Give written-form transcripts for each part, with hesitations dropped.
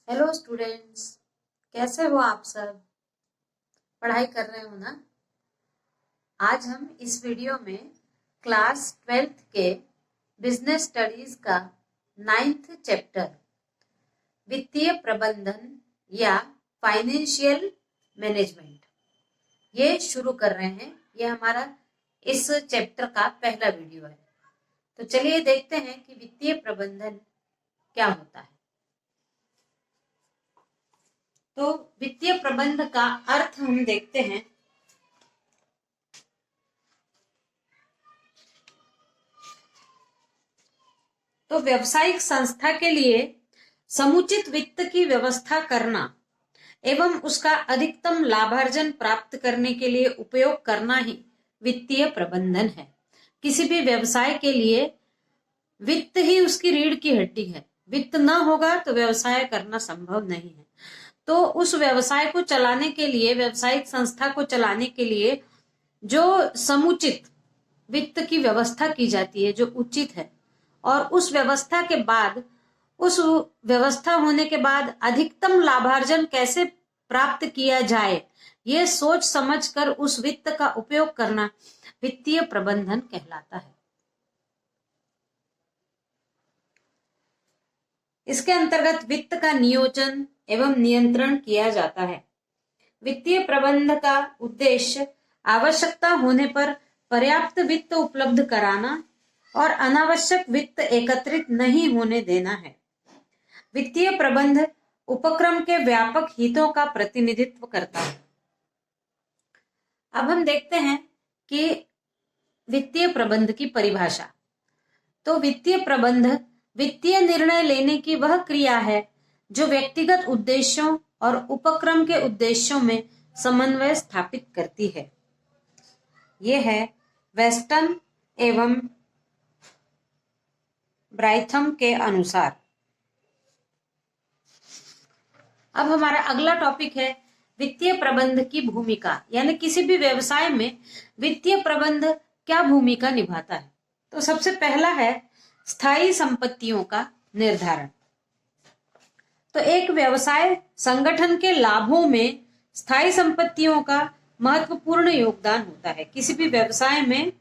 Hello students. कैसे हो आप सब? पढ़ाई कर रहे हो ना? आज हम इस वीडियो में क्लास 12th के बिजनेस स्टडीज का 9th चैप्टर वित्तीय प्रबंधन या फाइनेंशियल मैनेजमेंट ये शुरू कर रहे हैं। ये हमारा इस चैप्टर का पहला वीडियो है। तो चलिए देखते हैं कि वित्तीय प्रबंधन क्या होता है। तो वित्तीय प्रबंध का अर्थ हम देखते हैं। तो व्यावसायिक संस्था के लिए समुचित वित्त की व्यवस्था करना एवं उसका अधिकतम लाभार्जन प्राप्त करने के लिए उपयोग करना ही वित्तीय प्रबंधन है। किसी भी व्यवसाय के लिए वित्त ही उसकी रीढ़ की हड्डी है। वित्त ना होगा तो व्यवसाय करना संभव नहीं है। तो उस व्यवसाय को चलाने के लिए, व्यावसायिक संस्था को चलाने के लिए जो समुचित वित्त की व्यवस्था की जाती है, जो उचित है, और उस व्यवस्था के बाद, उस व्यवस्था होने के बाद अधिकतम लाभार्जन कैसे प्राप्त किया जाए, ये सोच समझकर उस वित्त का उपयोग करना वित्तीय प्रबंधन कहलाता है। इसके अंतर्गत वित्त का नियोजन एवं नियंत्रण किया जाता है। वित्तीय प्रबंध का उद्देश्य आवश्यकता होने पर पर्याप्त वित्त उपलब्ध कराना और अनावश्यक वित्त एकत्रित नहीं होने देना है। वित्तीय प्रबंध उपक्रम के व्यापक हितों का प्रतिनिधित्व करता है। अब हम देखते हैं कि वित्तीय प्रबंध की परिभाषा। तो वित्तीय प्रबंध वित्तीय निर्णय लेने की वह क्रिया है जो व्यक्तिगत उद्देश्यों और उपक्रम के उद्देश्यों में समन्वय स्थापित करती है। यह है वेस्टन एवं ब्राइथम के अनुसार। अब हमारा अगला टॉपिक है वित्तीय प्रबंध की भूमिका, यानी किसी भी व्यवसाय में वित्तीय प्रबंध क्या भूमिका निभाता है। तो सबसे पहला है स्थायी संपत्तियों का निर्धारण। तो एक व्यवसाय संगठन के लाभों में स्थायी संपत्तियों का महत्वपूर्ण योगदान होता है। किसी भी व्यवसाय में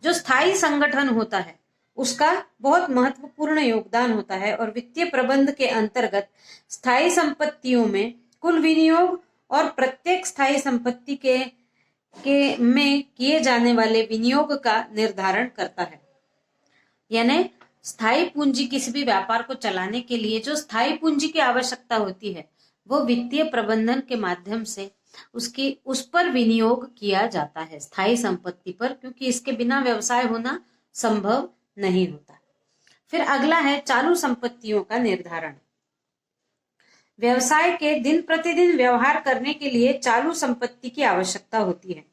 जो स्थायी संगठन होता है उसका बहुत महत्वपूर्ण योगदान होता है, और वित्तीय प्रबंध के अंतर्गत स्थायी संपत्तियों में कुल विनियोग और प्रत्येक स्थायी संपत्ति के में किए जाने वाले विनियोग का निर्धारण करता है। यानी स्थायी पूंजी, किसी भी व्यापार को चलाने के लिए जो स्थायी पूंजी की आवश्यकता होती है वो वित्तीय प्रबंधन के माध्यम से उस पर विनियोग किया जाता है, स्थायी संपत्ति पर, क्योंकि इसके बिना व्यवसाय होना संभव नहीं होता। फिर अगला है चालू संपत्तियों का निर्धारण। व्यवसाय के दिन प्रतिदिन व्यवहार करने के लिए चालू संपत्ति की आवश्यकता होती है।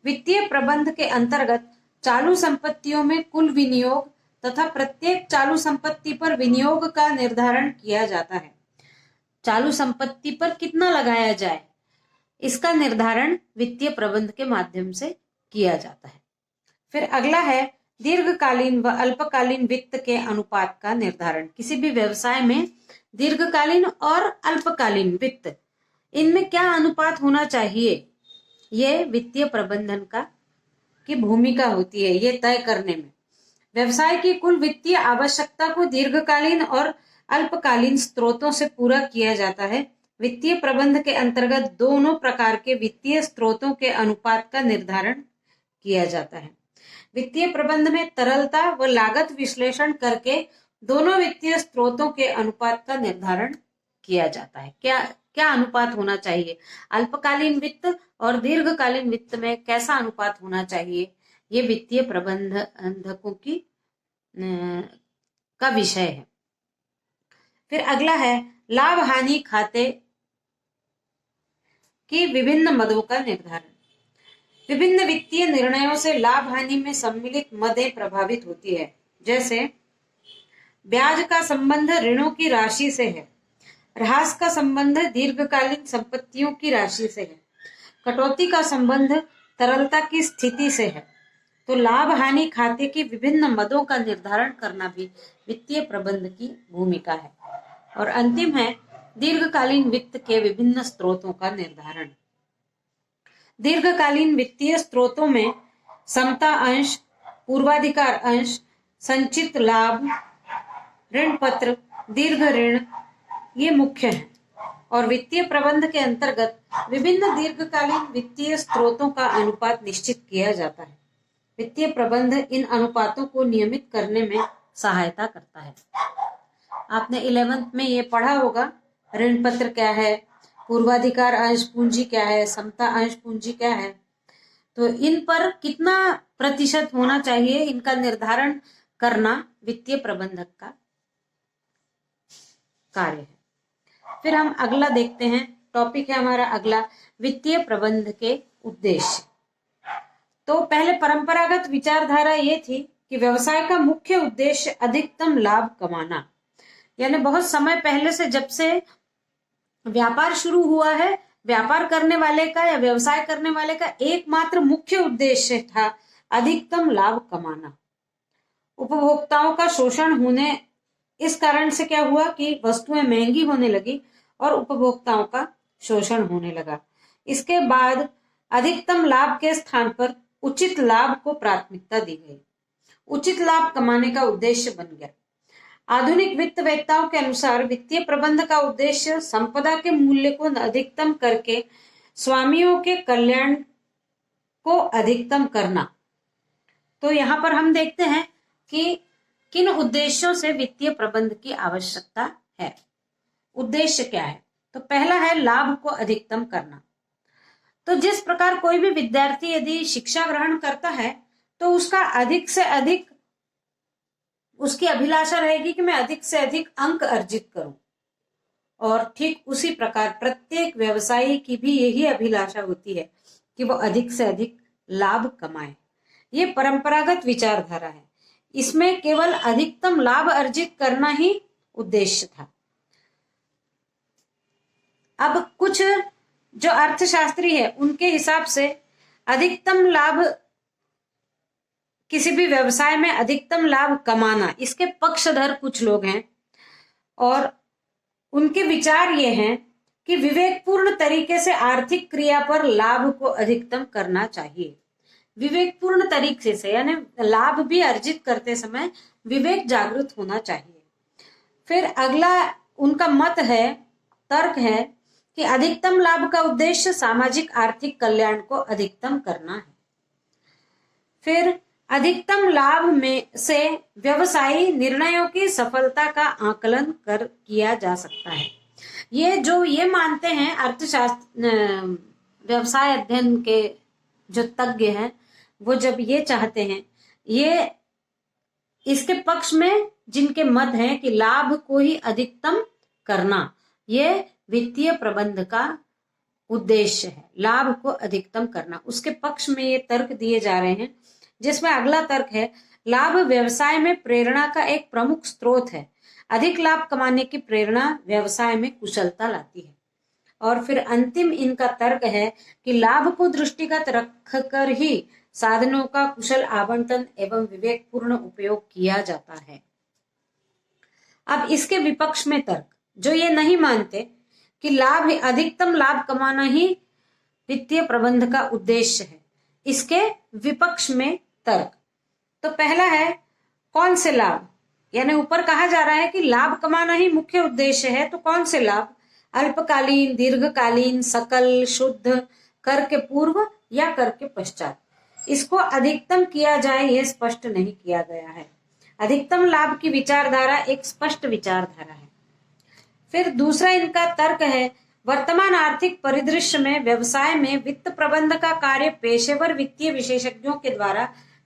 वित्तीय प्रबंध के अंतर्गत चालू संपत्तियों में कुल विनियोग तथा प्रत्येक चालू संपत्ति पर विनियोग का निर्धारण किया जाता है। चालू संपत्ति पर कितना लगाया जाए, इसका निर्धारण वित्तीय प्रबंध के माध्यम से किया जाता है। फिर अगला है दीर्घकालीन व अल्पकालीन वित्त के अनुपात का निर्धारण। किसी भी व्यवसाय में दीर्घकालीन और अल्पकालीन वित्त, इनमें क्या अनुपात होना चाहिए, ये वित्तीय प्रबंधन की भूमिका होती है ये तय करने में। व्यवसाय की कुल वित्तीय आवश्यकता को दीर्घकालीन और अल्पकालीन स्रोतों से पूरा किया जाता है। वित्तीय प्रबंध के अंतर्गत दोनों प्रकार के वित्तीय स्रोतों के अनुपात का निर्धारण किया जाता है। वित्तीय प्रबंध में तरलता व लागत विश्लेषण करके दोनों वित्तीय स्रोतों के अनुपात का निर्धारण किया जाता है। क्या अनुपात होना चाहिए, अल्पकालीन वित्त और दीर्घकालीन वित्त में कैसा अनुपात होना चाहिए, ये वित्तीय प्रबंधकों का विषय है। फिर अगला है लाभ हानि खाते की विभिन्न मदों का निर्धारण। विभिन्न वित्तीय निर्णयों से लाभ हानि में सम्मिलित मदें प्रभावित होती है। जैसे ब्याज का संबंध ऋणों की राशि से है, ह्रास का संबंध दीर्घकालीन संपत्तियों की राशि से है, कटौती का संबंध तरलता की स्थिति से है। तो लाभ हानि खाते की विभिन्न मदों का निर्धारण करना भी वित्तीय प्रबंध की भूमिका है। और अंतिम है दीर्घकालीन वित्त के विभिन्न स्रोतों का निर्धारण। दीर्घकालीन वित्तीय स्रोतों में समता अंश, पूर्वाधिकार अंश, संचित लाभ, ऋण पत्र, दीर्घ ऋण ये मुख्य हैं। और वित्तीय प्रबंध के अंतर्गत विभिन्न दीर्घकालीन वित्तीय स्रोतों का अनुपात निश्चित किया जाता है। वित्तीय प्रबंध इन अनुपातों को नियमित करने में सहायता करता है। आपने 11th में ये पढ़ा होगा, ऋण पत्र क्या है, पूर्वाधिकार अंश पूंजी क्या है, समता अंश पूंजी क्या है। तो इन पर कितना प्रतिशत होना चाहिए, इनका निर्धारण करना वित्तीय प्रबंधक का कार्य है। फिर हम अगला देखते हैं, टॉपिक है हमारा अगला, वित्तीय प्रबंध के उद्देश्य। तो पहले परंपरागत विचारधारा ये थी कि व्यवसाय का मुख्य उद्देश्य अधिकतम लाभ कमाना, यानी बहुत समय पहले से जब से व्यापार शुरू हुआ है, व्यापार करने वाले का या व्यवसाय करने वाले का एकमात्र मुख्य उद्देश्य था अधिकतम लाभ कमाना। उपभोक्ताओं का शोषण होने, इस कारण से क्या हुआ कि वस्तुएं महंगी होने लगी और उपभोक्ताओं का शोषण होने लगा। इसके बाद अधिकतम लाभ के स्थान पर उचित लाभ को प्राथमिकता दी गई। उचित लाभ कमाने का उद्देश्य बन गया। आधुनिक वित्तवेत्ताओं के अनुसार वित्तीय प्रबंध का उद्देश्य संपदा के मूल्य को अधिकतम करके स्वामियों के कल्याण को अधिकतम करना। तो यहाँ पर हम देखते हैं कि किन उद्देश्यों से वित्तीय प्रबंध की आवश्यकता है। उद्देश्य क्या है? तो पहला है लाभ को अधिकतम करना। तो जिस प्रकार कोई भी विद्यार्थी यदि शिक्षा ग्रहण करता है तो उसका अधिक से अधिक, उसकी अभिलाषा रहेगी कि मैं अधिक से अधिक अंक अर्जित करूं। और ठीक उसी प्रकार प्रत्येक व्यवसायी की भी यही अभिलाषा होती है कि वो अधिक से अधिक लाभ कमाए। ये परंपरागत विचारधारा है। इसमें केवल अधिकतम लाभ अर्जित करना ही उद्देश्य था। अब कुछ जो अर्थशास्त्री है उनके हिसाब से अधिकतम लाभ, किसी भी व्यवसाय में अधिकतम लाभ कमाना, इसके पक्षधर कुछ लोग हैं और उनके विचार ये हैं कि विवेकपूर्ण तरीके से आर्थिक क्रिया पर लाभ को अधिकतम करना चाहिए। विवेकपूर्ण तरीके से यानी लाभ भी अर्जित करते समय विवेक जागृत होना चाहिए। फिर अगला उनका मत है, तर्क है कि अधिकतम लाभ का उद्देश्य सामाजिक आर्थिक कल्याण को अधिकतम करना है। फिर अधिकतम लाभ में से व्यवसायी निर्णयों की सफलता का आकलन कर किया जा सकता है। ये मानते हैं अर्थशास्त्र, व्यवसाय अध्ययन के जो तज्ञ हैं, वो जब ये चाहते हैं, ये इसके पक्ष में जिनके मत हैं कि लाभ को ही अधिकतम करना, ये वित्तीय प्रबंध का उद्देश्य है, लाभ को अधिकतम करना। उसके पक्ष में ये तर्क दिए जा रहे हैं, जिसमें अगला तर्क है लाभ व्यवसाय में प्रेरणा का एक प्रमुख स्रोत है। अधिक लाभ कमाने की प्रेरणा व्यवसाय में कुशलता लाती है। और फिर अंतिम इनका तर्क है कि लाभ को दृष्टिगत रखकर ही साधनों का कुशल आवंटन एवं विवेकपूर्ण उपयोग किया जाता है। अब इसके विपक्ष में तर्क, जो ये नहीं मानते कि लाभ, अधिकतम लाभ कमाना ही वित्तीय प्रबंध का उद्देश्य है, इसके विपक्ष में तर्क। तो पहला है कौन से लाभ, यानी ऊपर कहा जा रहा है कि लाभ कमाना ही मुख्य उद्देश्य है, तो कौन से लाभ? अल्पकालीन, दीर्घकालीन, सकल, शुद्ध, कर के पूर्व या कर के पश्चात, इसको अधिकतम किया जाए यह स्पष्ट नहीं किया गया है। अधिकतम लाभ की विचारधारा एक स्पष्ट विचारधारा है। फिर दूसरा इनका तर्क है वर्तमान आर्थिक परिदृश्य में व्यवसाय में वित्त प्रबंध का कार्य पेशेवर वित्तीय विशेषज्ञों के द्वारा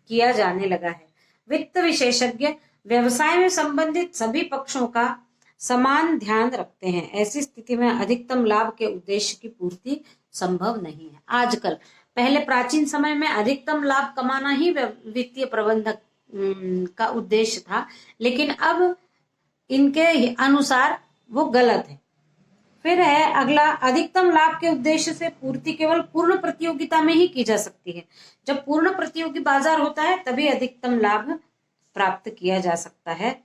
किया जाने लगा है। वित्त विशेषज्ञ व्यवसाय में संबंधित सभी पक्षों का समान ध्यान रखते हैं। ऐसी स्थिति में अधिकतम लाभ के उद्देश्य की पूर्ति संभव नहीं है। आजकल, पहले प्राचीन समय में अधिकतम लाभ कमाना ही वित्तीय प्रबंधक का उद्देश्य था, लेकिन अब इनके अनुसार वो गलत है। फिर है अगला, अधिकतम लाभ के उद्देश्य से पूर्ति केवल पूर्ण प्रतियोगिता में ही की जा सकती है। जब पूर्ण प्रतियोगी बाजार होता है तभी अधिकतम लाभ प्राप्त किया जा सकता है,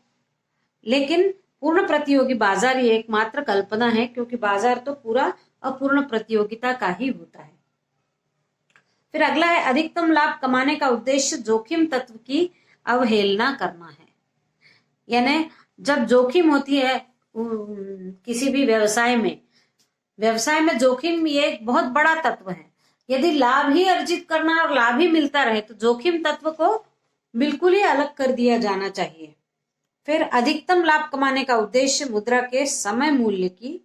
लेकिन पूर्ण प्रतियोगी बाजार ये एकमात्र कल्पना है, क्योंकि बाजार तो पूरा अपूर्ण प्रतियोगिता का ही होता है। फिर अगला है, अधिकतम लाभ कमाने का उद्देश्य जोखिम तत्व की अवहेलना करना है। यानी जब जोखिम होती है किसी भी व्यवसाय में जोखिम ये एक बहुत बड़ा तत्व है। यदि लाभ ही अर्जित करना और लाभ ही मिलता रहे तो जोखिम तत्व को बिल्कुल ही अलग कर दिया जाना चाहिए। फिर अधिकतम लाभ कमाने का उद्देश्य मुद्रा के समय मूल्य की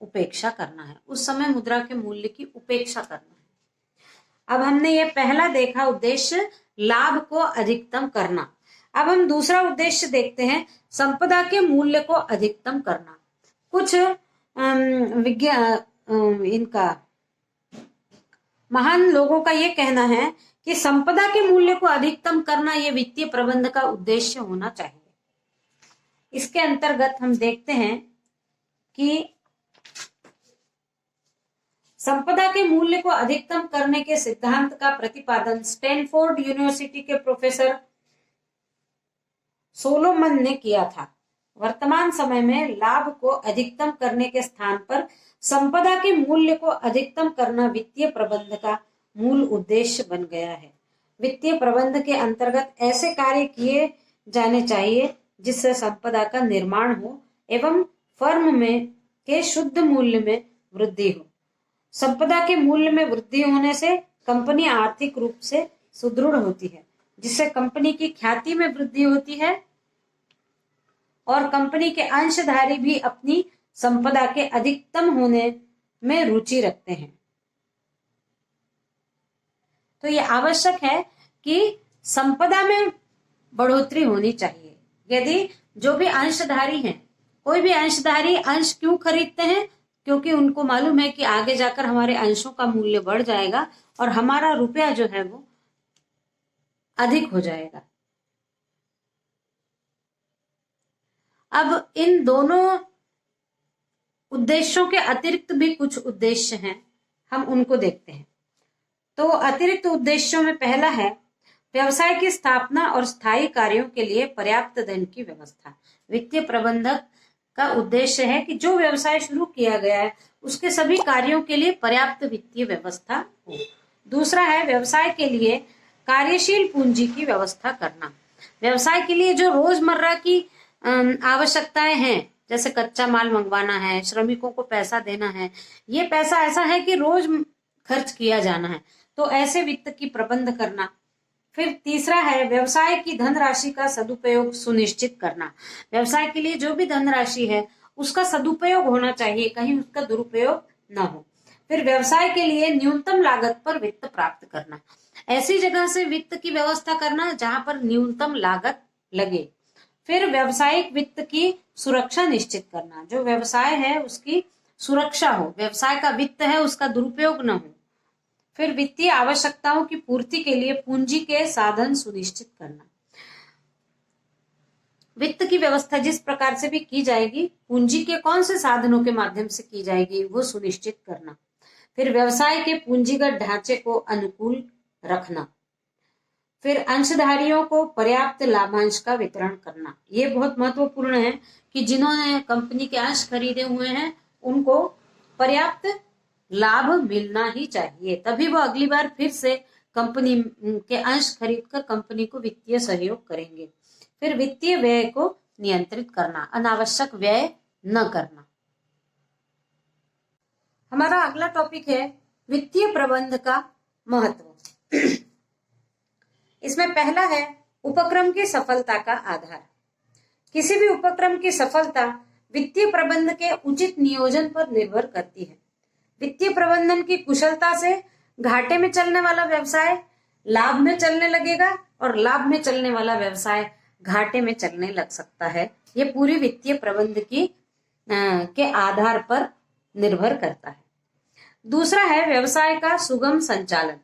उपेक्षा करना है, उस समय मुद्रा के मूल्य की उपेक्षा करना है। अब हमने ये पहला देखा उद्देश्य लाभ को अधिकतम करना। अब हम दूसरा उद्देश्य देखते हैं, संपदा के मूल्य को अधिकतम करना। कुछ इनका महान लोगों का ये कहना है कि संपदा के मूल्य को अधिकतम करना ये वित्तीय प्रबंध का उद्देश्य होना चाहिए। इसके अंतर्गत हम देखते हैं कि संपदा के मूल्य को अधिकतम करने के सिद्धांत का प्रतिपादन स्टैनफोर्ड यूनिवर्सिटी के प्रोफेसर सोलोमन ने किया था। वर्तमान समय में लाभ को अधिकतम करने के स्थान पर संपदा के मूल्य को अधिकतम करना वित्तीय प्रबंध का मूल उद्देश्य बन गया है। वित्तीय प्रबंध के अंतर्गत ऐसे कार्य किए जाने चाहिए जिससे संपदा का निर्माण हो एवं फर्म में के शुद्ध मूल्य में वृद्धि हो। संपदा के मूल्य में वृद्धि होने से कंपनी आर्थिक रूप से सुदृढ़ होती है, जिससे कंपनी की ख्याति में वृद्धि होती है और कंपनी के अंशधारी भी अपनी संपदा के अधिकतम होने में रुचि रखते हैं। तो ये आवश्यक है कि संपदा में बढ़ोतरी होनी चाहिए। यदि जो भी अंशधारी हैं, कोई भी अंशधारी अंश क्यों खरीदते हैं? क्योंकि उनको मालूम है कि आगे जाकर हमारे अंशों का मूल्य बढ़ जाएगा और हमारा रुपया जो है वो अधिक हो जाएगा। अब इन दोनों उद्देश्यों के अतिरिक्त भी कुछ उद्देश्य हैं, हम उनको देखते हैं। तो अतिरिक्त उद्देश्यों में पहला है व्यवसाय की स्थापना और स्थायी कार्यों के लिए पर्याप्त धन की व्यवस्था। वित्तीय प्रबंधक का उद्देश्य है कि जो व्यवसाय शुरू किया गया है उसके सभी कार्यों के लिए पर्याप्त वित्तीय व्यवस्था हो। दूसरा है व्यवसाय के लिए कार्यशील पूंजी की व्यवस्था करना। व्यवसाय के लिए जो रोजमर्रा की आवश्यकताएं हैं, जैसे कच्चा माल मंगवाना है, श्रमिकों को पैसा देना है, ये पैसा ऐसा है कि रोज खर्च किया जाना है, तो ऐसे वित्त की प्रबंध करना। फिर तीसरा है व्यवसाय की धनराशि का सदुपयोग सुनिश्चित करना। व्यवसाय के लिए जो भी धनराशि है उसका सदुपयोग होना चाहिए, कहीं उसका दुरुपयोग ना हो। फिर व्यवसाय के लिए न्यूनतम लागत पर वित्त प्राप्त करना। ऐसी जगह से वित्त की व्यवस्था करना जहां पर न्यूनतम लागत लगे। फिर व्यवसायिक वित्त की सुरक्षा निश्चित करना, जो व्यवसाय है उसकी सुरक्षा हो, व्यवसाय का वित्त है उसका दुरुपयोग न हो। फिर वित्तीय आवश्यकताओं की पूर्ति के लिए पूंजी के साधन सुनिश्चित करना। वित्त की व्यवस्था जिस प्रकार से भी की जाएगी, पूंजी के कौन से साधनों के माध्यम से की जाएगी वो सुनिश्चित करना। फिर व्यवसाय के पूंजीगत ढांचे को अनुकूल रखना। फिर अंशधारियों को पर्याप्त लाभांश का वितरण करना। ये बहुत महत्वपूर्ण है कि जिन्होंने कंपनी के अंश खरीदे हुए हैं उनको पर्याप्त लाभ मिलना ही चाहिए, तभी वो अगली बार फिर से कंपनी के अंश खरीदकर कंपनी को वित्तीय सहयोग करेंगे। फिर वित्तीय व्यय को नियंत्रित करना, अनावश्यक व्यय न करना। हमारा अगला टॉपिक है वित्तीय प्रबंध का महत्व। इसमें पहला है उपक्रम की सफलता का आधार। किसी भी उपक्रम की सफलता वित्तीय प्रबंध के उचित नियोजन पर निर्भर करती है। वित्तीय प्रबंधन की कुशलता से घाटे में चलने वाला व्यवसाय लाभ में चलने लगेगा और लाभ में चलने वाला व्यवसाय घाटे में चलने लग सकता है। ये पूरी वित्तीय प्रबंध की के आधार पर निर्भर करता है। दूसरा है व्यवसाय का सुगम संचालन।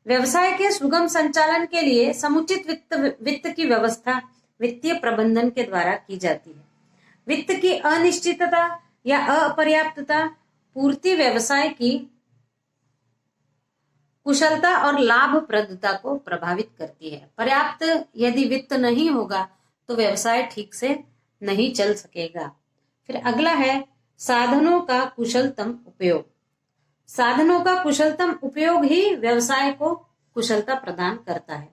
व्यवसाय के सुगम संचालन के लिए समुचित वित्त की व्यवस्था वित्तीय प्रबंधन के द्वारा की जाती है। वित्त की अनिश्चितता या अपर्याप्तता पूर्ति व्यवसाय की कुशलता और लाभप्रदता को प्रभावित करती है। पर्याप्त यदि वित्त नहीं होगा तो व्यवसाय ठीक से नहीं चल सकेगा। फिर अगला है साधनों का कुशलतम उपयोग। साधनों का कुशलतम उपयोग ही व्यवसाय को कुशलता प्रदान करता है।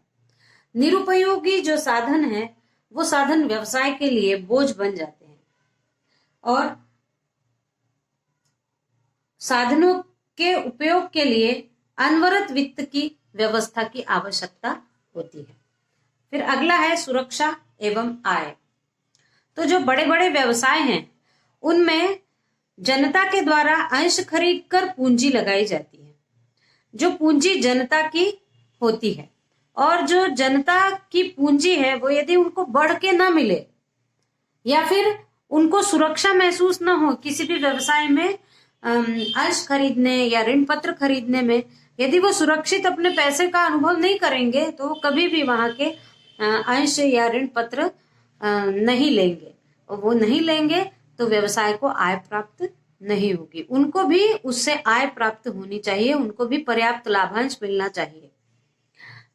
निरुपयोगी जो साधन है वो साधन व्यवसाय के लिए बोझ बन जाते हैं और साधनों के उपयोग के लिए अनवरत वित्त की व्यवस्था की आवश्यकता होती है। फिर अगला है सुरक्षा एवं आय। तो जो बड़े बड़े व्यवसाय हैं उनमें जनता के द्वारा अंश खरीद कर पूंजी लगाई जाती है। जो पूंजी जनता की होती है और जो जनता की पूंजी है वो यदि उनको बढ़ के ना मिले या फिर उनको सुरक्षा महसूस ना हो किसी भी व्यवसाय में अंश खरीदने या ऋण पत्र खरीदने में, यदि वो सुरक्षित अपने पैसे का अनुभव नहीं करेंगे तो वो कभी भी वहां के अंश या ऋण पत्र नहीं लेंगे और वो नहीं लेंगे तो व्यवसाय को आय प्राप्त नहीं होगी। उनको भी उससे आय प्राप्त होनी चाहिए, उनको भी पर्याप्त लाभांश मिलना चाहिए।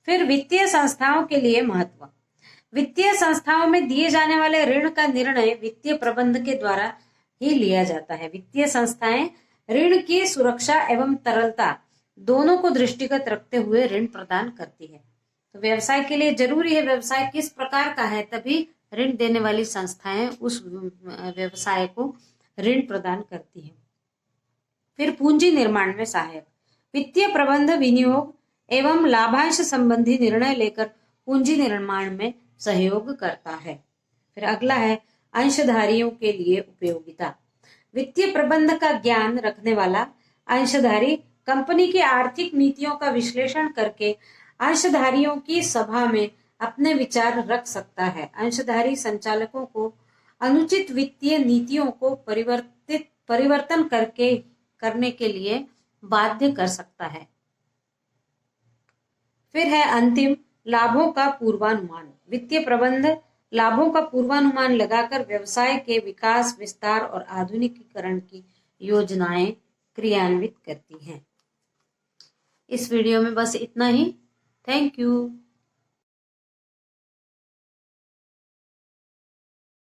फिर वित्तीय संस्थाओं के लिए महत्व। वित्तीय संस्थाओं में दिए जाने वाले ऋण का निर्णय वित्तीय प्रबंध के द्वारा ही लिया जाता है। वित्तीय संस्थाएं ऋण की सुरक्षा एवं तरलता दोनों को दृष्टिगत रखते हुए ऋण प्रदान करती है। तो व्यवसाय के लिए जरूरी है व्यवसाय किस प्रकार का है, तभी ऋण देने वाली संस्थाएं उस व्यवसाय को ऋण प्रदान करती है। फिर पूंजी निर्माण में सहायक। वित्तीय प्रबंध विनियोग एवं लाभांश संबंधी निर्णय लेकर पूंजी निर्माण में सहयोग करता है। फिर अगला है अंशधारियों के लिए उपयोगिता। वित्तीय प्रबंध का ज्ञान रखने वाला अंशधारी कंपनी की आर्थिक नीतियों का विश्लेषण करके अंशधारियों की सभा में अपने विचार रख सकता है। अंशधारी संचालकों को अनुचित वित्तीय नीतियों को परिवर्तन करने के लिए बाध्य कर सकता है। फिर है अंतिम लाभों का पूर्वानुमान। वित्तीय प्रबंध लाभों का पूर्वानुमान लगाकर व्यवसाय के विकास, विस्तार और आधुनिकीकरण की योजनाएं क्रियान्वित करती हैं। इस वीडियो में बस इतना ही। Thank you.